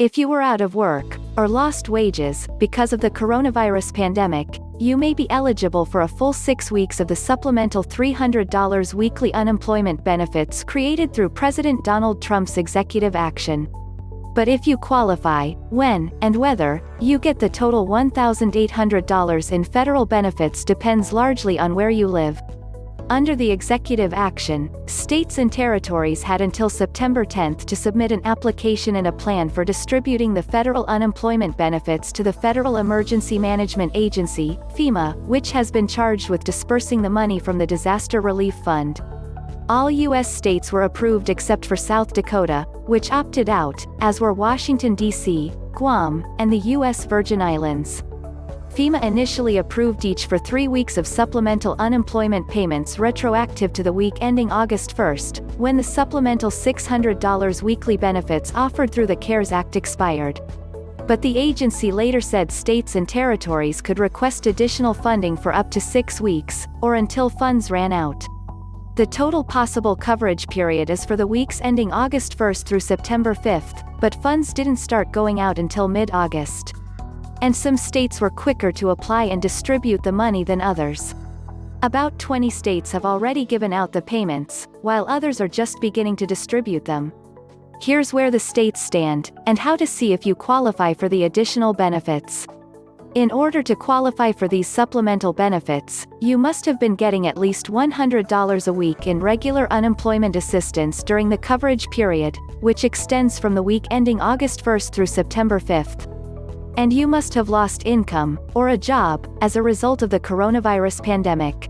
If you were out of work, or lost wages, because of the coronavirus pandemic, you may be eligible for a full 6 weeks of the supplemental $300 weekly unemployment benefits created through President Donald Trump's executive action. But if you qualify, when, and whether, you get the total $1,800 in federal benefits depends largely on where you live. Under the executive action, states and territories had until September 10 to submit an application and a plan for distributing the federal unemployment benefits to the Federal Emergency Management Agency, FEMA, which has been charged with dispersing the money from the Disaster Relief Fund. All U.S. states were approved except for South Dakota, which opted out, as were Washington, D.C., Guam, and the U.S. Virgin Islands. FEMA initially approved each for 3 weeks of supplemental unemployment payments retroactive to the week ending August 1, when the supplemental $600 weekly benefits offered through the CARES Act expired. But the agency later said states and territories could request additional funding for up to 6 weeks, or until funds ran out. The total possible coverage period is for the weeks ending August 1 through September 5, but funds didn't start going out until mid-August. And some states were quicker to apply and distribute the money than others. About 20 states have already given out the payments, while others are just beginning to distribute them. Here's where the states stand, and how to see if you qualify for the additional benefits. In order to qualify for these supplemental benefits, you must have been getting at least $100 a week in regular unemployment assistance during the coverage period, which extends from the week ending August 1 through September 5. And you must have lost income, or a job, as a result of the coronavirus pandemic.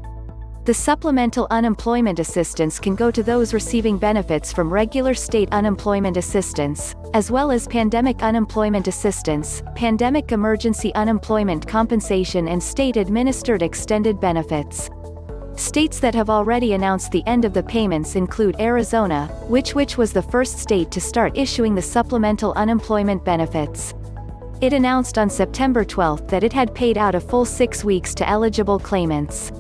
The supplemental unemployment assistance can go to those receiving benefits from regular state unemployment assistance, as well as pandemic unemployment assistance, pandemic emergency unemployment compensation, and state-administered extended benefits. States that have already announced the end of the payments include Arizona, which was the first state to start issuing the supplemental unemployment benefits. It announced on September 12 that it had paid out a full 6 weeks to eligible claimants.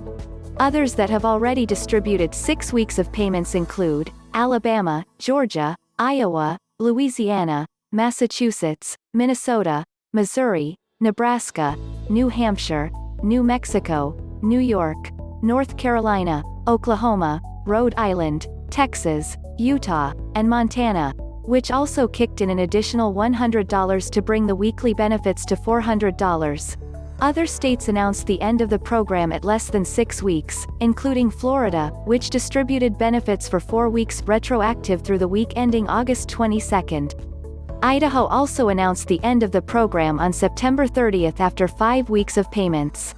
Others that have already distributed 6 weeks of payments include Alabama, Georgia, Iowa, Louisiana, Massachusetts, Minnesota, Missouri, Nebraska, New Hampshire, New Mexico, New York, North Carolina, Oklahoma, Rhode Island, Texas, Utah, and Montana, which also kicked in an additional $100 to bring the weekly benefits to $400. Other states announced the end of the program at less than 6 weeks, including Florida, which distributed benefits for 4 weeks retroactive through the week ending August 22. Idaho also announced the end of the program on September 30 after 5 weeks of payments.